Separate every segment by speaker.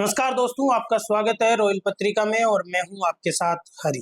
Speaker 1: नमस्कार दोस्तों, आपका स्वागत है रॉयल पत्रिका में और मैं हूं आपके साथ हरी।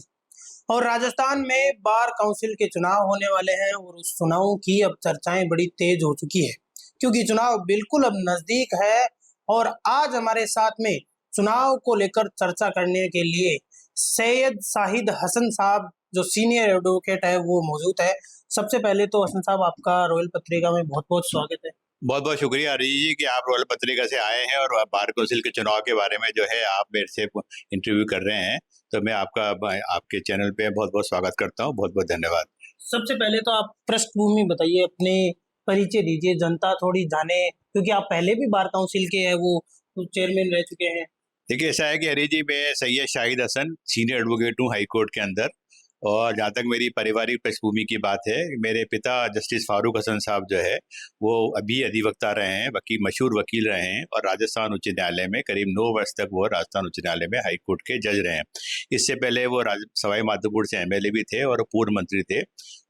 Speaker 1: और राजस्थान में बार काउंसिल के चुनाव होने वाले हैं और उस चुनाव की अब चर्चाएं बड़ी तेज हो चुकी है क्योंकि चुनाव बिल्कुल अब नजदीक है। और आज हमारे साथ में चुनाव को लेकर चर्चा करने के लिए सैयद शाहिद हसन साहब जो सीनियर एडवोकेट है वो मौजूद है। सबसे पहले तो हसन साहब, आपका रॉयल पत्रिका में बहुत बहुत स्वागत है।
Speaker 2: बहुत बहुत शुक्रिया अरिजी जी कि आप रॉयल पत्रिका से आए हैं और बार कौंसिल के चुनाव के बारे में जो है आप मेरे से इंटरव्यू कर रहे हैं। तो मैं आपके चैनल पे बहुत बहुत स्वागत करता हूँ। बहुत बहुत धन्यवाद।
Speaker 1: सबसे पहले तो आप पृष्ठभूमि बताइए, अपने परिचय दीजिए, जनता थोड़ी जाने, क्योंकि आप पहले भी बार काउंसिल के हैं वो चेयरमैन रह चुके हैं।
Speaker 2: देखिए, ऐसा है कि हरी जी, मैं सैयद शाहिद हसन सीनियर एडवोकेट हूँ हाई कोर्ट के अंदर। और जहाँ तक मेरी पारिवारिक पृष्ठभूमि की बात है, मेरे पिता जस्टिस फारूक हसन साहब जो है वो अभी अधिवक्ता रहे हैं, मशहूर वकील रहे हैं और राजस्थान उच्च न्यायालय में करीब 9 वर्ष तक वो राजस्थान उच्च न्यायालय में हाई कोर्ट के जज रहे हैं। इससे पहले वो सवाई माधोपुर से एमएलए भी थे और पूर्व मंत्री थे।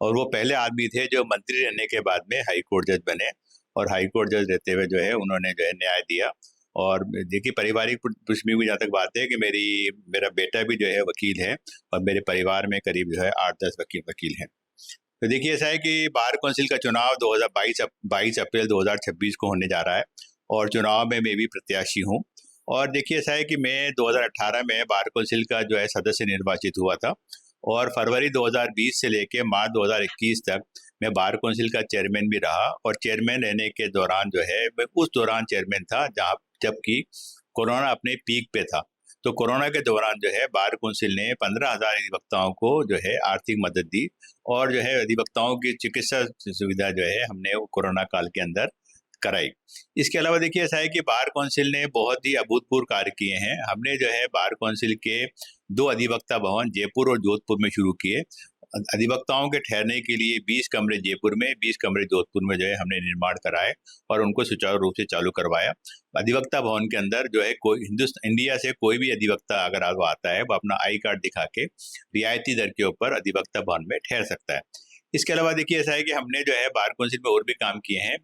Speaker 2: और वो पहले आदमी थे जो मंत्री रहने के बाद में हाई कोर्ट जज बने और हाई कोर्ट जज रहते हुए जो है उन्होंने जो है न्याय दिया। और देखिए, पारिवारिक पृष्ठभूमि की जहाँ तक बात है कि मेरा बेटा भी जो है वकील है और मेरे परिवार में करीब जो है 8-10 वकील हैं। तो देखिए, ऐसा है कि बार कौंसिल का चुनाव 22 अप्रैल 2026 को होने जा रहा है और चुनाव में मैं भी प्रत्याशी हूँ। और देखिए, ऐसा है कि मैं 2018 में बार कौंसिल का जो है सदस्य निर्वाचित हुआ था और फरवरी 2020 से लेकर मार्च 2021 तक मैं बार कौंसिल का चेयरमैन भी रहा। और चेयरमैन रहने के दौरान जो है मैं उस दौरान चेयरमैन था जबकि कोरोना अपने पीक पे था। तो कोरोना के दौरान जो है बार कौंसिल ने 15,000 अधिवक्ताओं को जो है आर्थिक मदद दी और जो है अधिवक्ताओं की चिकित्सा सुविधा जो है हमने कोरोना काल के अंदर कराई। इसके अलावा देखिए, ऐसा है कि बार कौंसिल ने बहुत ही अभूतपूर्व कार्य किए हैं। हमने जो है बार कौंसिल के 2 अधिवक्ता भवन जयपुर और जोधपुर में शुरू किए। अधिवक्ताओं के ठहरने के लिए 20 कमरे जयपुर में, 20 कमरे जोधपुर में जो है हमने निर्माण कराए और उनको सुचारू रूप से चालू करवाया। अधिवक्ता भवन के अंदर जो है कोई इंडिया से कोई भी अधिवक्ता अगर आता है वो अपना आई कार्ड दिखा के रियायती दर के ऊपर अधिवक्ता भवन में ठहर सकता है। इसके अलावा देखिए, ऐसा है कि हमने जो है बार कौंसिल में और भी काम किए हैं।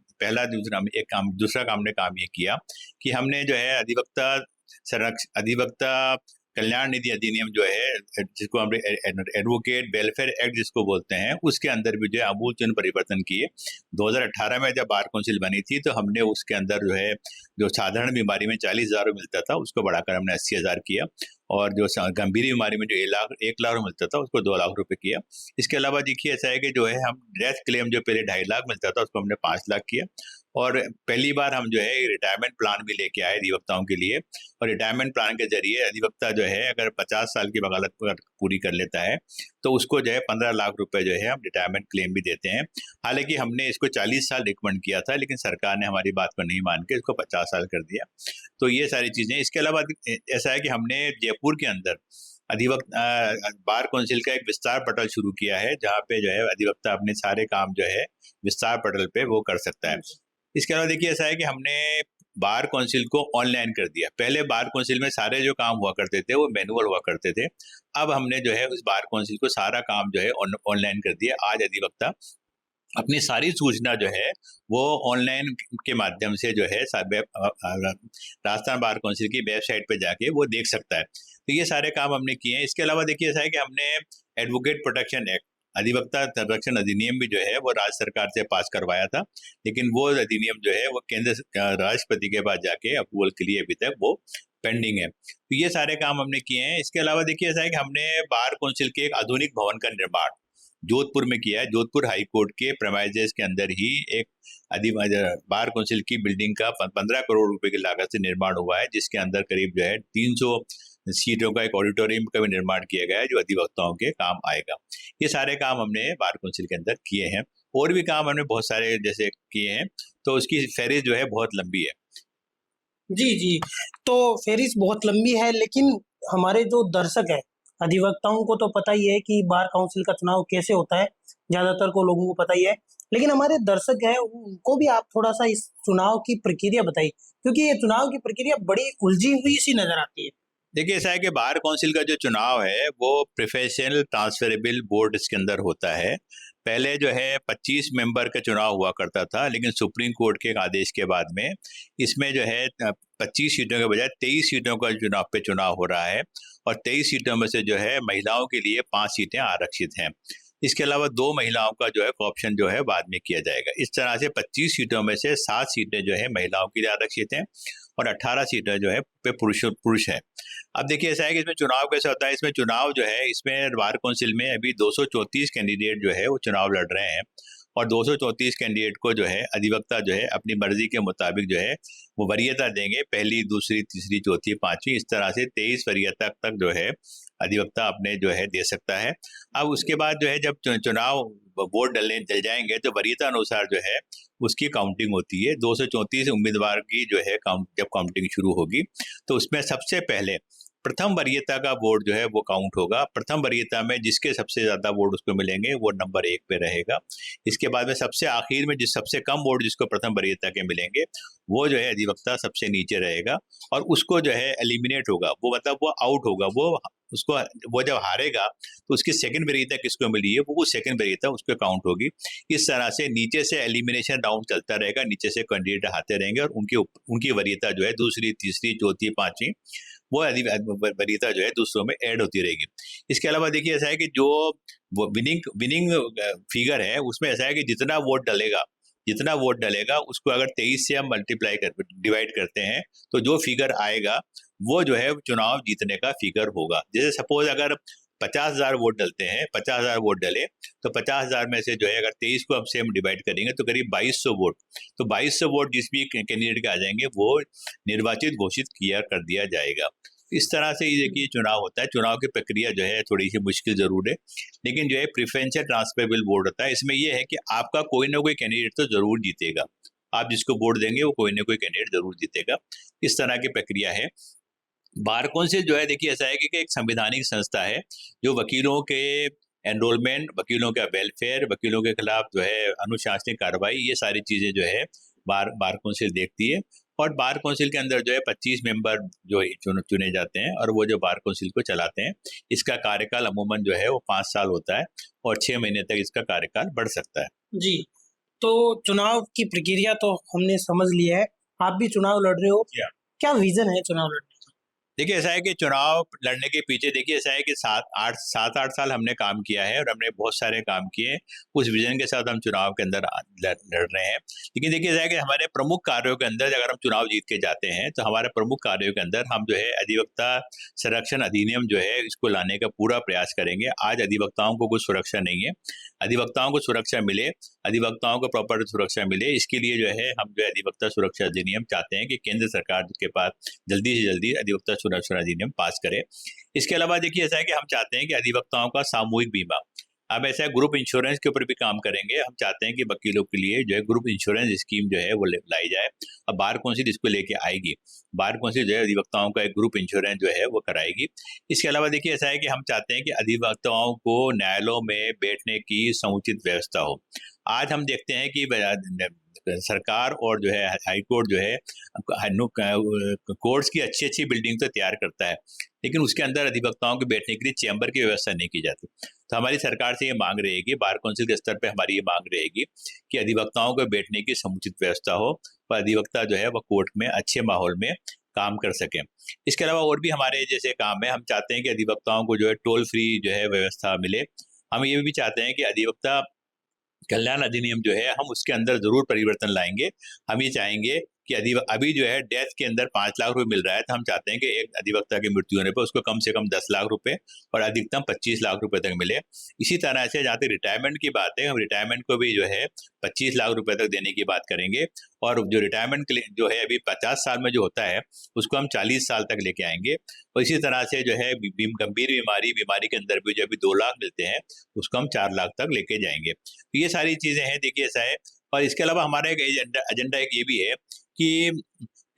Speaker 2: दूसरा काम हमने काम ये किया कि हमने जो है अधिवक्ता कल्याण निधि अधिनियम जो है, जिसको हम एडवोकेट वेलफेयर एक्ट जिसको बोलते हैं, उसके अंदर भी जो है आमूलचूल परिवर्तन किए। 2018 में जब बार कौंसिल बनी थी तो हमने उसके अंदर जो है जो साधारण बीमारी में 40,000 मिलता था उसको बढ़ाकर हमने 80,000 किया और जो गंभीर बीमारी में जो 1 लाख मिलता था उसको 2 लाख रुपए किया। इसके अलावा देखिए, ऐसा है कि जो है हम डेथ क्लेम जो पहले 2.5 लाख मिलता था उसको हमने 5 लाख किया। और पहली बार हम जो है रिटायरमेंट प्लान भी लेके आए अधिवक्ताओं के लिए। और रिटायरमेंट प्लान के जरिए अधिवक्ता जो है अगर 50 साल की वकालत पूरी कर लेता है तो उसको जो है 15 लाख रुपए जो है हम रिटायरमेंट क्लेम भी देते हैं। हालांकि हमने इसको 40 साल रिकमेंड किया था लेकिन सरकार ने हमारी बात को नहीं मान के इसको 50 साल कर दिया। तो ये सारी चीजें। इसके अलावा ऐसा है कि हमने जयपुर के अंदर बार कौंसिल का एक विस्तार पटल शुरू किया है जहाँ पे जो है अधिवक्ता अपने सारे काम जो है विस्तार पटल पे वो कर सकता है। इसके अलावा देखिए, ऐसा है कि हमने बार कौंसिल को ऑनलाइन कर दिया। पहले बार कौंसिल में सारे जो काम हुआ करते थे वो मैनुअल हुआ करते थे। अब हमने जो है उस बार कौंसिल को सारा काम जो है ऑनलाइन कर दिया। आज अधिवक्ता अपनी सारी सूचना जो है वो ऑनलाइन के माध्यम से जो है राजस्थान बार कौंसिल की वेबसाइट पे जाके वो देख सकता है। तो ये सारे काम हमने किए हैं। इसके अलावा देखिए, ऐसा है कि हमने एडवोकेट प्रोटेक्शन एक्ट, अधिवक्ता संरक्षण अधिनियम भी जो है वो राज्य सरकार से पास करवाया था, लेकिन वो अधिनियम जो है वो राष्ट्रपति के पास जाके अप्रूवल के लिए अभी तक वो पेंडिंग है। तो ये सारे काम हमने किए हैं। इसके अलावा देखिए, ऐसा है कि हमने बार कौंसिल के एक आधुनिक भवन का निर्माण जोधपुर में किया है। जोधपुर हाई कोर्ट के प्रेमाइजेस के अंदर ही एक बार कौंसिल की बिल्डिंग का 15 करोड़ रुपए की लागत से निर्माण हुआ है, जिसके अंदर करीब जो है 300 सीटों का एक ऑडिटोरियम का भी निर्माण किया गया है जो अधिवक्ताओं के काम आएगा। ये सारे काम हमने बार कौंसिल के अंदर किए हैं। और भी काम हमने बहुत सारे जैसे किए हैं, तो उसकी फहरिस्त जो है बहुत लंबी है।
Speaker 1: जी जी, तो फेरिस बहुत लंबी है, लेकिन हमारे जो दर्शक है, अधिवक्ताओं को तो पता ही है कि बार काउंसिल का चुनाव कैसे होता है, ज्यादातर को लोगों को पता ही है। लेकिन हमारे दर्शक है उनको भी आप थोड़ा सा इस चुनाव की प्रक्रिया बताइए, क्योंकि ये चुनाव की प्रक्रिया बड़ी उलझी हुई सी नजर आती है।
Speaker 2: देखिए, ऐसा है कि बार काउंसिल का जो चुनाव है वो प्रोफेशनल ट्रांसफरेबल बोर्ड इसके अंदर होता है। पहले जो है 25 मेंबर का चुनाव हुआ करता था, लेकिन सुप्रीम कोर्ट के एक आदेश के बाद में इसमें जो है 25 सीटों के बजाय 23 सीटों का चुनाव हो रहा है, और 23 सीटों में से जो है महिलाओं के लिए 5 सीटें आरक्षित हैं। इसके अलावा 2 महिलाओं का जो है ऑप्शन जो है बाद में किया जाएगा। इस तरह से 25 सीटों में से 7 सीटें जो है महिलाओं के लिए आरक्षित हैं और 18 सीटें जो है पे पुरुष है। अब देखिए ऐसा है कि इसमें चुनाव कैसे होता है। इसमें चुनाव जो है, इसमें बार काउंसिल में अभी 234 कैंडिडेट जो है वो चुनाव लड़ रहे हैं, और 234 कैंडिडेट को जो है अधिवक्ता जो है अपनी मर्जी के मुताबिक जो है वो वरीयता देंगे, पहली, दूसरी, तीसरी, चौथी, पांचवी, इस तरह से 23 वरीयता तक जो है अधिवक्ता अपने जो है दे सकता है। अब उसके बाद जो है जब चुनाव वोट डल जाएंगे तो वरीयता अनुसार जो है उसकी काउंटिंग होती है। 234 उम्मीदवार की जो है जब काउंटिंग शुरू होगी तो उसमें सबसे पहले प्रथम वरीयता का वोट जो है वो काउंट होगा। प्रथम वरीयता में जिसके सबसे ज्यादा वोट उसको मिलेंगे वो नंबर 1 पे रहेगा। इसके बाद में सबसे आखिर में सबसे कम वोट जिसको प्रथम वरीयता के मिलेंगे वो जो है अधिवक्ता सबसे नीचे रहेगा, और उसको जो है एलिमिनेट होगा, वो मतलब वो आउट होगा, वो जब हारेगा तो उसकी सेकंड वरीयता किसको मिली है वो सेकंड वरीयता उसको काउंट होगी। इस तरह से नीचे से एलिमिनेशन राउंड चलता रहेगा, नीचे से कैंडिडेट आते रहेंगे और उनकी वरीयता जो है दूसरी, तीसरी, चौथी, पांचवी वो वरीयता जो है दूसरों में ऐड होती रहेगी। इसके अलावा देखिए ऐसा है कि जो वो विनिंग फिगर है उसमें ऐसा है कि जितना वोट डलेगा उसको अगर 23 से हम डिवाइड करते हैं तो जो फिगर आएगा वो जो है चुनाव जीतने का फिगर होगा। जैसे सपोज अगर 50,000 वोट डलते हैं, 50,000 वोट डले तो 50,000 में से जो है अगर 23 को हम डिवाइड करेंगे तो करीब 2200 वोट, तो 2200 वोट जिस भी कैंडिडेट के आ जाएंगे वो निर्वाचित घोषित किया कर दिया जाएगा। इस तरह से ये देखिए चुनाव होता है। चुनाव की प्रक्रिया जो है थोड़ी सी मुश्किल जरूर है, लेकिन जो है प्रेफरेंशियल ट्रांसफरेबल वोट होता है। इसमें यह है कि आपका कोई ना कोई कैंडिडेट तो जरूर जीतेगा, आप जिसको वोट देंगे वो कोई ना कोई कैंडिडेट जरूर जीतेगा। इस तरह की प्रक्रिया है। बार काउंसिल जो है देखिए ऐसा है कि एक संवैधानिक संस्था है जो वकीलों के एनरोलमेंट, वकीलों का वेलफेयर, वकीलों के खिलाफ जो है अनुशासनिक कार्रवाई, ये सारी चीजें जो है बार काउंसिल देखती है। और बार काउंसिल के अंदर जो है 25 मेंबर जो चुने जाते हैं और वो जो बार काउंसिल को चलाते हैं। इसका कार्यकाल अमूमन जो है वो 5 साल होता है और 6 महीने तक इसका कार्यकाल बढ़ सकता है।
Speaker 1: जी, तो चुनाव की प्रक्रिया तो हमने समझ लिया है। आप भी चुनाव लड़ रहे हो, क्या विजन है चुनाव लड़ने का?
Speaker 2: देखिए ऐसा है कि चुनाव लड़ने के पीछे देखिए ऐसा है कि 7-8 साल हमने काम किया है और हमने बहुत सारे काम किए। उस विजन के साथ हम चुनाव के अंदर लड़ रहे हैं। लेकिन देखिए ऐसा है कि हमारे प्रमुख कार्यों के अंदर अगर हम चुनाव जीत के जाते हैं तो हमारे प्रमुख कार्यों के अंदर हम जो है अधिवक्ता संरक्षण अधिनियम जो है इसको लाने का पूरा प्रयास करेंगे। आज अधिवक्ताओं को कुछ सुरक्षा नहीं है, अधिवक्ताओं को सुरक्षा मिले, अधिवक्ताओं को प्रॉपर सुरक्षा मिले, इसके लिए जो है हम जो है अधिवक्ता सुरक्षा अधिनियम चाहते हैं कि केंद्र सरकार के पास जल्दी से जल्दी अधिवक्ता सुरक्षा अधिनियम पास करे। इसके अलावा देखिए ऐसा है कि हम चाहते हैं कि अधिवक्ताओं का सामूहिक बीमा, अब ऐसा है ग्रुप इंश्योरेंस के ऊपर भी काम करेंगे। हम चाहते हैं कि वकीलों के लिए जो है ग्रुप इंश्योरेंस स्कीम जो है वो लाई जाए। अब बार काउंसिल इसको लेके आएगी, बार काउंसिल जो है अधिवक्ताओं का एक ग्रुप इंश्योरेंस जो है वो कराएगी। इसके अलावा देखिए ऐसा है कि हम चाहते हैं कि अधिवक्ताओं को न्यायालयों में बैठने की समुचित व्यवस्था हो। आज हम देखते हैं कि सरकार और जो है हाई कोर्ट जो है कोर्ट्स की अच्छी अच्छी बिल्डिंग तो तैयार करता है, लेकिन उसके अंदर अधिवक्ताओं के बैठने के लिए चैम्बर की व्यवस्था नहीं की जाती। तो हमारी सरकार से ये मांग रहेगी, बार काउंसिल के स्तर पे हमारी ये मांग रहेगी कि अधिवक्ताओं को बैठने की समुचित व्यवस्था हो और अधिवक्ता जो है वह कोर्ट में अच्छे माहौल में काम कर सकें। इसके अलावा और भी हमारे जैसे काम है, हम चाहते हैं कि अधिवक्ताओं को जो है टोल फ्री जो है व्यवस्था मिले। हम ये भी चाहते हैं कि अधिवक्ता कल्याण अधिनियम जो है हम उसके अंदर जरूर परिवर्तन लाएंगे। हम ये चाहेंगे कि अभी जो है डेथ के अंदर 5 लाख रुपए मिल रहा है, तो हम चाहते हैं कि एक अधिवक्ता की मृत्यु होने पर उसको कम से कम 10 लाख रुपए और अधिकतम 25 लाख रुपए तक मिले। इसी तरह से जहाँ तक रिटायरमेंट की बात है, हम रिटायरमेंट को भी जो है 25 लाख रुपए तक देने की बात करेंगे, और जो रिटायरमेंट जो है अभी 50 साल में जो होता है उसको हम 40 साल तक लेके आएंगे। और इसी तरह से जो है गंभीर बीमारी के अंदर भी जो अभी 2 लाख मिलते हैं उसको हम 4 लाख तक लेके जाएंगे। तो ये सारी चीजें हैं, देखिए ऐसा है। और इसके अलावा हमारा एक एजेंडा एक ये भी है कि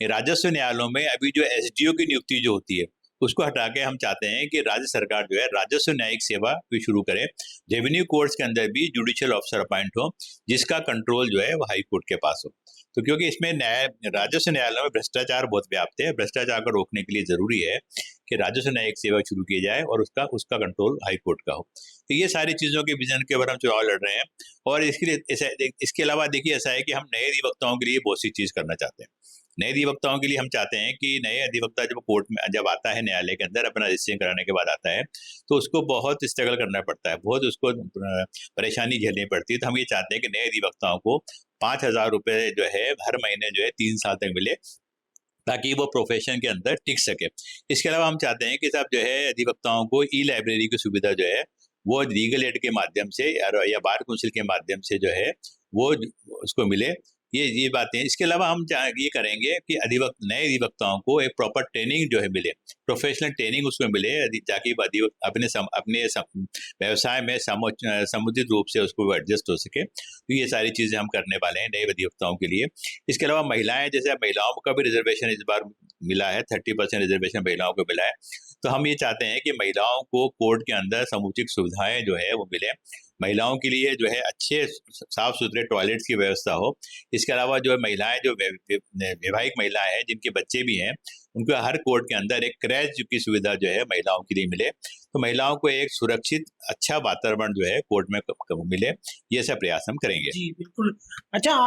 Speaker 2: राजस्व न्यायालयों में अभी जो एसडीओ की नियुक्ति जो होती है उसको हटा के हम चाहते हैं कि राज्य सरकार जो है राजस्व न्यायिक सेवा भी शुरू करे। रेवेन्यू कोर्ट्स के अंदर भी जुडिशियल ऑफिसर अपॉइंट हो जिसका कंट्रोल जो है वो हाई कोर्ट के पास हो। तो क्योंकि इसमें राजस्व न्यायालयों में भ्रष्टाचार बहुत व्याप्त है, भ्रष्टाचार को रोकने के लिए जरूरी है कि राजस्व न्यायिक सेवा शुरू की जाए और उसका कंट्रोल हाई कोर्ट का हो। तो ये सारी चीज़ों के विजन के ऊपर हम चुनाव लड़ रहे हैं। और इसके अलावा देखिए ऐसा है कि हम नए अधिवक्ताओं के लिए बहुत सी चीज़ करना चाहते हैं। नए अधिवक्ताओं के लिए हम चाहते हैं कि नए अधिवक्ता जब कोर्ट में जब आता है, न्यायालय के अंदर अपना रजिस्ट्रेशन कराने के बाद आता है, तो उसको बहुत स्ट्रगल करना पड़ता है, बहुत उसको परेशानी झेलनी पड़ती है। तो हम ये चाहते हैं कि नए अधिवक्ताओं को 5,000 रुपये जो है हर महीने जो है 3 साल तक मिले, ताकि वो प्रोफेशन के अंदर टिक सके। इसके अलावा हम चाहते हैं कि साहब जो है अधिवक्ताओं को ई लाइब्रेरी की सुविधा जो है वो लीगल एड के माध्यम से या बार काउंसिल के माध्यम से जो है वो उसको मिले। ये बातें। इसके अलावा हम ये करेंगे कि नए अधिवक्ताओं को एक प्रॉपर ट्रेनिंग जो है मिले, प्रोफेशनल ट्रेनिंग उसमें मिले, ताकि अपने व्यवसाय में समुचित रूप से उसको एडजस्ट हो सके। तो ये सारी चीज़ें हम करने वाले हैं नए अधिवक्ताओं के लिए। इसके अलावा महिलाएं, जैसे महिलाओं का भी रिजर्वेशन इस बार मिला है, 30% रिजर्वेशन महिलाओं को मिला है। तो हम ये चाहते हैं कि महिलाओं को कोर्ट के अंदर समुचित सुविधाएं जो है वो मिले, महिलाओं के लिए जो है अच्छे साफ सुथरे टॉयलेट्स की व्यवस्था हो। इसके अलावा जो है महिलाएं, जो वैवाहिक महिलाएं हैं जिनके बच्चे भी हैं, उनको हर कोर्ट के अंदर एक क्रैच की सुविधा जो है महिलाओं के लिए मिले। तो महिलाओं को एक सुरक्षित अच्छा वातावरण जो है कोर्ट में मिले, ये सब प्रयास हम करेंगे।
Speaker 1: जी बिल्कुल। अच्छा,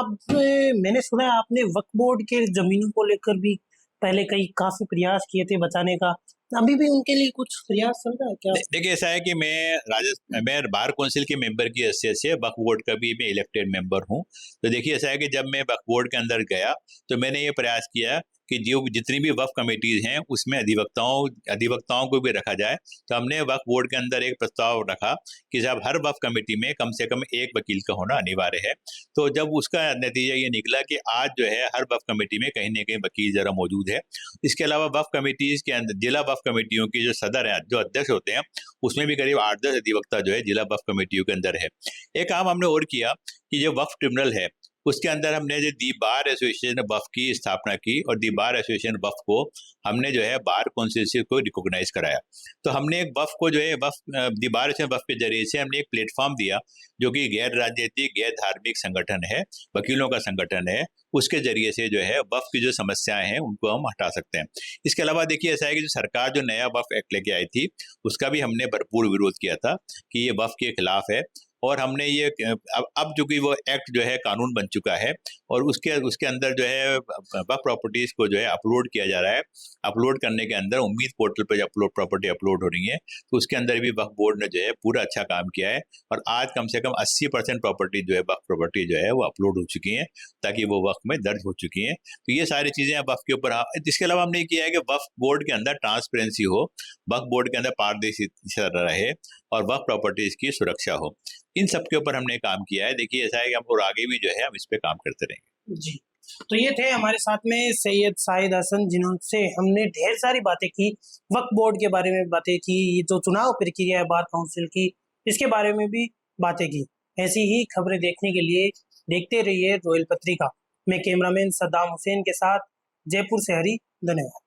Speaker 1: मैंने सुना है आपने वक्फ बोर्ड के जमीनों को लेकर भी पहले काफी प्रयास किए थे बचाने का, अभी भी उनके लिए कुछ प्रयास चल रहा है क्या?
Speaker 2: देखिए ऐसा है कि मैं बार काउंसिल के मेंबर की हैसियत से वक्फ बोर्ड का भी मैं इलेक्टेड मेंबर हूं। तो देखिए ऐसा है कि जब मैं वक्फ बोर्ड के अंदर गया तो मैंने ये प्रयास किया कि जो जितनी भी वक्फ कमेटीज हैं उसमें अधिवक्ताओं को भी रखा जाए। तो हमने वक्फ बोर्ड के अंदर एक प्रस्ताव रखा कि जब हर वक्फ कमेटी में कम से कम एक वकील का होना अनिवार्य है। तो जब उसका नतीजा ये निकला कि आज जो है हर वक्फ कमेटी में कहीं ना कहीं वकील जरा मौजूद है। इसके अलावा वक्फ कमेटीज के अंदर जिला वक्फ कमेटियों की जो सदर हैं, जो अध्यक्ष होते हैं, उसमें भी करीब 8-10 अधिवक्ता जो है जिला वक्फ कमेटियों के अंदर है। एक काम हमने और किया कि जो वक्फ ट्रिब्यूनल है उसके अंदर हमने जो दी बार एसोसिएशन वक्फ की स्थापना की, और दी बार एसोसिएशन वक्फ को हमने जो है बार काउंसिल से को रिकॉग्नाइज कराया। तो हमने एक वक्फ को जो है दी बार एसोसिएशन वक्फ के जरिए से हमने एक प्लेटफॉर्म दिया जो कि गैर राजनीतिक गैर धार्मिक संगठन है, वकीलों का संगठन है, उसके जरिए से जो है वक्फ की जो समस्याएं हैं उनको हम हटा सकते हैं। इसके अलावा देखिए ऐसा है कि जो सरकार जो नया वक्फ एक्ट लेके आई थी उसका भी हमने भरपूर विरोध किया था कि ये वक्फ के खिलाफ है। और हमने ये अब जो कि वो एक्ट जो है कानून बन चुका है और उसके अंदर जो है वक्फ प्रॉपर्टीज को जो है अपलोड किया जा रहा है। अपलोड करने के अंदर उम्मीद पोर्टल पर प्रॉपर्टी अपलोड हो रही है, तो उसके अंदर भी वक्फ बोर्ड ने जो है पूरा अच्छा काम किया है। और आज कम से कम 80% प्रॉपर्टी जो है वक्फ प्रॉपर्टी जो है वो अपलोड हो चुकी है, ताकि वो वक्फ में दर्ज हो चुकी हैं। तो ये सारी चीज़ें वक्फ के ऊपर। इसके अलावा हमने किया है कि वक्फ बोर्ड के अंदर ट्रांसपेरेंसी हो, वक्फ बोर्ड के अंदर पारदर्शिता रहे और वक्फ प्रॉपर्टीज की सुरक्षा हो। इन सब के ऊपर हमने काम किया है। देखिए ऐसा है कि हम और आगे भी जो है हम इस पे काम करते रहेंगे।
Speaker 1: जी, तो ये थे हमारे साथ में सैयद शाहिद हसन, जिनसे हमने ढेर सारी बातें की, वक्फ बोर्ड के बारे में बातें की, ये जो चुनाव प्रक्रिया है बार काउंसिल की, इसके बारे में भी बातें की। ऐसी ही खबरें देखने के लिए देखते रहिए रॉयल पत्रिका। मैं कैमरामैन सद्दाम हुसैन के साथ जयपुर से हरी। धन्यवाद।